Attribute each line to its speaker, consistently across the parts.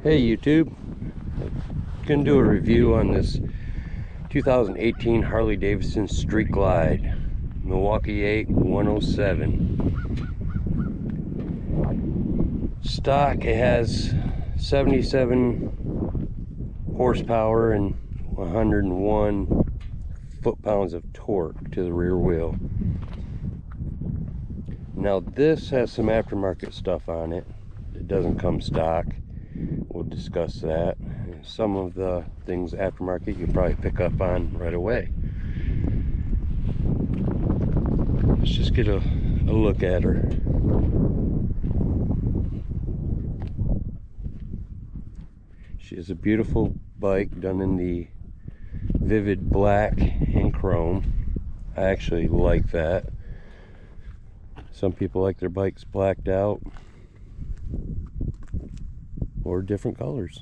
Speaker 1: Hey YouTube, gonna do a review on this 2018 Harley Davidson Street Glide Milwaukee 8 107 stock. It has 77 horsepower and 101 foot-pounds of torque to the rear wheel. Now this has some aftermarket stuff on it. It doesn't come stock. We'll discuss that. Some of the things aftermarket you can probably pick up on right away. Let's just get a look at her. She is a beautiful bike done in the vivid black and chrome. I actually like that. Some people like their bikes blacked out or different colors.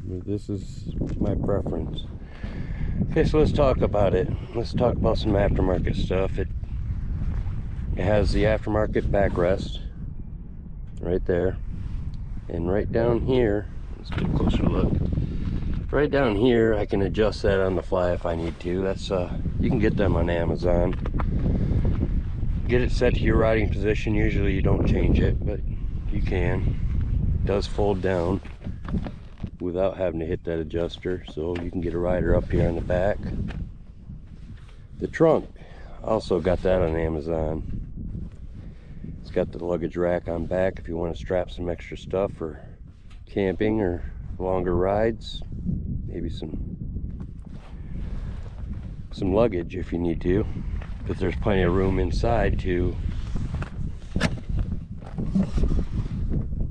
Speaker 1: This is my preference. Okay, so let's talk about it. Let's talk about some aftermarket stuff. It has the aftermarket backrest right there, and right down here, let's get a closer look. Right down here, I can adjust that on the fly if I need to. That's you can get them on Amazon. Get it set to your riding position. Usually you don't change it, but you can. It does fold down without having to hit that adjuster, so you can get a rider up here on the back. The trunk, also got that on Amazon. It's got the luggage rack on back if you want to strap some extra stuff for camping or longer rides. Maybe some luggage if you need to, but there's plenty of room inside to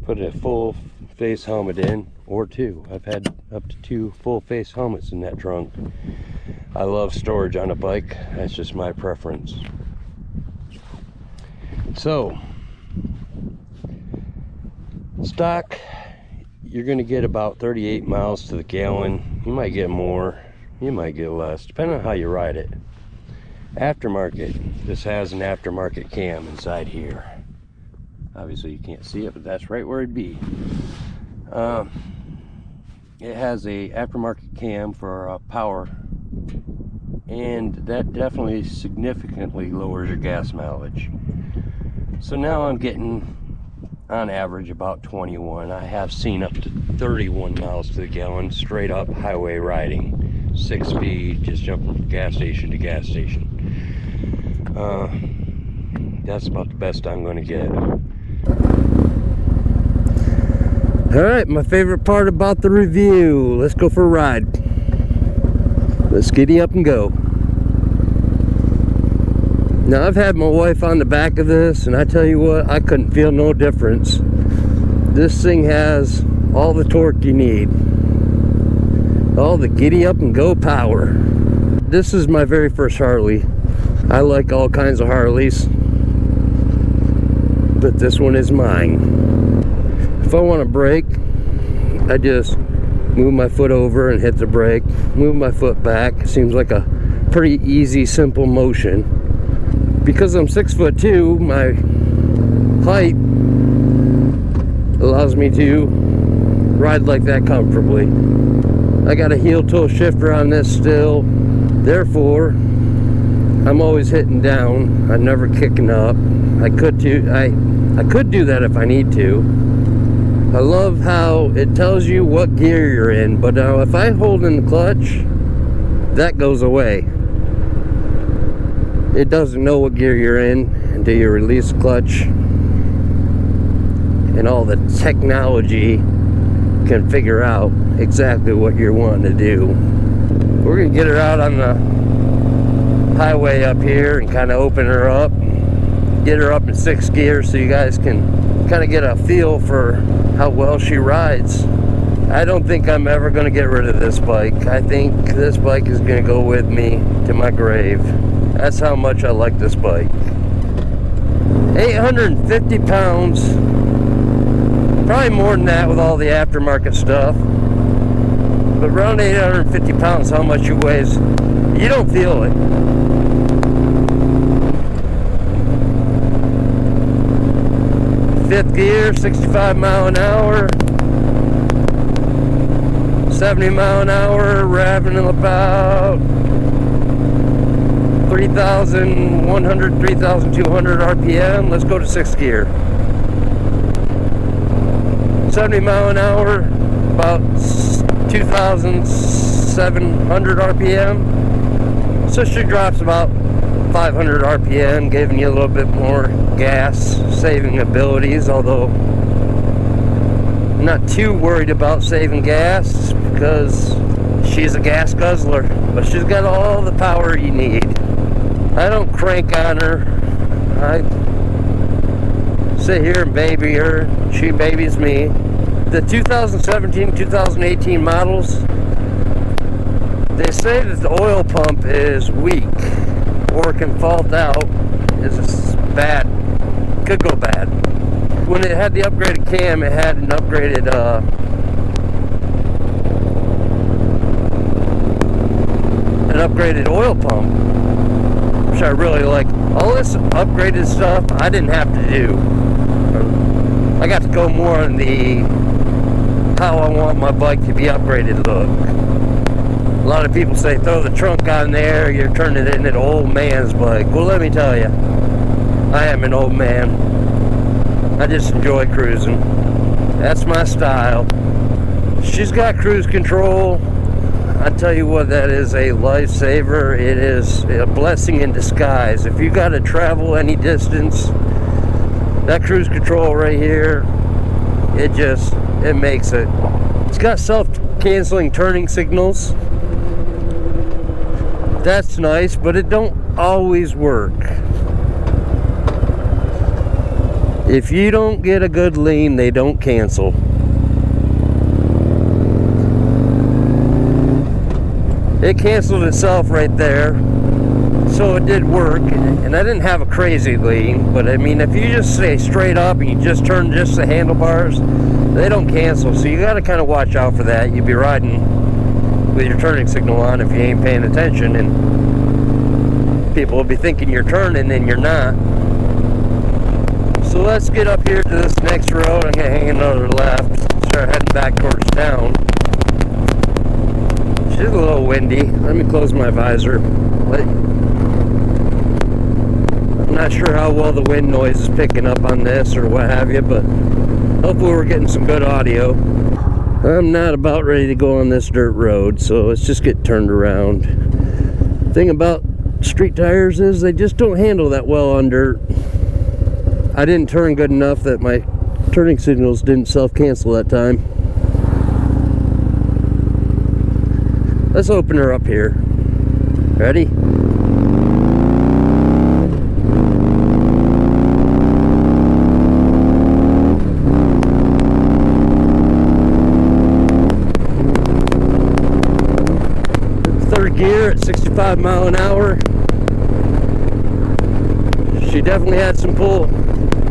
Speaker 1: put a full face helmet in, or two. I've had up to 2 full face helmets in that trunk. I love storage on a bike. That's just my preference. So, stock, you're going to get about 38 miles to the gallon. You might get more, you might get less, depending on how you ride it. Aftermarket, this has an aftermarket cam inside here. Obviously you can't see it, but that's right where it'd be. It has a aftermarket cam for power, and that definitely significantly lowers your gas mileage. So now I'm getting on average about 21. I have seen up to 31 miles to the gallon straight up highway riding, 6-speed, just jumping from gas station to gas station. That's about the best I'm going to get. Alright, my favorite part about the review. Let's go for a ride. Let's giddy up and go. Now, I've had my wife on the back of this, and I tell you what, I couldn't feel no difference. This thing has all the torque you need. All the giddy up and go power. This is my very first Harley. I like all kinds of Harleys, but this one is mine. If I want to brake, I just move my foot over and hit the brake, move my foot back. It seems like a pretty easy, simple motion. Because I'm 6'2", my height allows me to ride like that comfortably. I got a heel toe shifter on this still, therefore I'm always hitting down. I'm never kicking up. I could do that if I need to. I love how it tells you what gear you're in, but now if I hold in the clutch, that goes away. It doesn't know what gear you're in until you release the clutch, and all the technology can figure out exactly what you're wanting to do. We're gonna get her out on the highway up here and kind of open her up, get her up in 6th gear so you guys can kind of get a feel for how well she rides. I don't think I'm ever going to get rid of this bike. I think this bike is going to go with me to my grave. That's how much I like this bike. 850 pounds, probably more than that with all the aftermarket stuff, but around 850 pounds, how much it weighs, you don't feel it. 5th gear, 65 mile an hour. 70 mile an hour, revving about 3,100, 3,200 RPM. Let's go to 6th gear. 70 mile an hour, about 2,700 RPM. So she drops about 500 RPM, giving you a little bit more gas saving abilities, although I'm not too worried about saving gas because she's a gas guzzler, but she's got all the power you need. I don't crank on her. I sit here and baby her. She babies me. The 2017, 2018 models, they say that the oil pump is weak or can fault out. It's bad. Could go bad. When it had the upgraded cam, it had an upgraded oil pump, which I really like. All this upgraded stuff I didn't have to do. I got to go more on the how I want my bike to be upgraded look. A lot of people say throw the trunk on there, you're turning it into an old man's bike. Well, let me tell you, I am an old man. I just enjoy cruising. That's my style. She's got cruise control. I tell you what, that is a lifesaver. It is a blessing in disguise. If you got to travel any distance, that cruise control right here, it makes it. It's got self-canceling turning signals. That's nice, but it don't always work. If you don't get a good lean, they don't cancel. It canceled itself right there, so it did work. And I didn't have a crazy lean, but I mean, if you just stay straight up and you just turn just the handlebars, they don't cancel. So you got to kind of watch out for that. You'll be riding with your turning signal on if you ain't paying attention, and people will be thinking you're turning and you're not. So let's get up here to this next road. I'm gonna hang another left, start heading back towards town. She's a little windy. Let me close my visor. I'm not sure how well the wind noise is picking up on this or what have you, but hopefully we're getting some good audio. I'm not about ready to go on this dirt road, so let's just get turned around. Thing about street tires is they just don't handle that well on dirt. I didn't turn good enough that my turning signals didn't self-cancel that time. Let's open her up here. Ready? Third gear at 65 mile an hour. She definitely had some pull.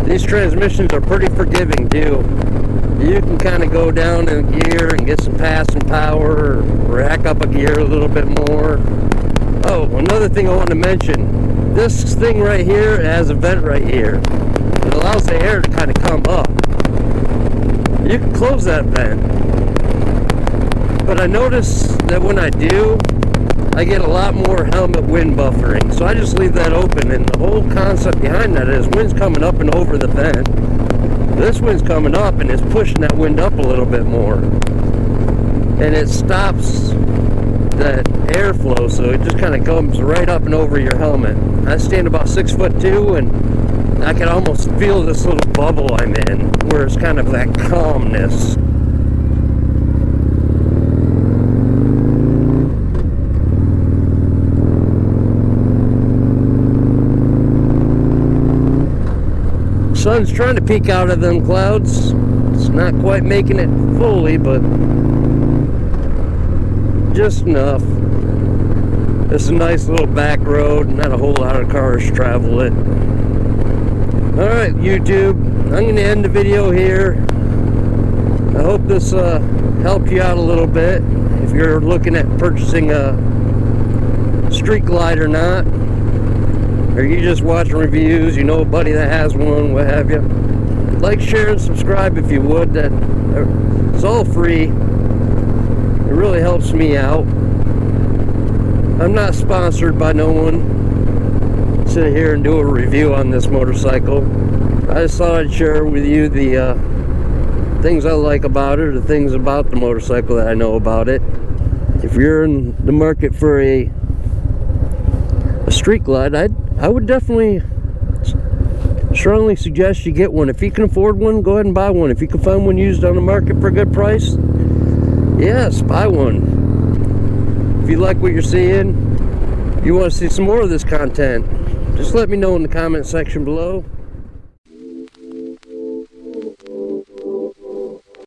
Speaker 1: These transmissions are pretty forgiving too. You can kind of go down in a gear and get some passing power, or rack up a gear a little bit more. Oh, another thing I want to mention. This thing right here has a vent right here. It allows the air to kind of come up. You can close that vent. But I notice that when I do, I get a lot more helmet wind buffering. So I just leave that open, and the whole concept behind that is wind's coming up and over the vent. This wind's coming up and it's pushing that wind up a little bit more. And it stops that airflow, so it just kind of comes right up and over your helmet. I stand about 6'2", and I can almost feel this little bubble I'm in, where it's kind of that calmness. Sun's trying to peek out of them clouds. It's not quite making it fully, but just enough. This is a nice little back road. Not a whole lot of cars travel it. Alright, YouTube, I'm going to end the video here. I hope this helped you out a little bit. If you're looking at purchasing a street glide or not, or you just watching reviews, you know a buddy that has one, what have you. Like, share, and subscribe if you would. It's all free. It really helps me out. I'm not sponsored by no one. Sit here and do a review on this motorcycle. I just thought I'd share with you the things I like about it, or the things about the motorcycle that I know about it. If you're in the market for a street glide, I would definitely strongly suggest you get one. If you can afford one, go ahead and buy one. If you can find one used on the market for a good price, yes, buy one. If you like what you're seeing, you want to see some more of this content, just let me know in the comment section below.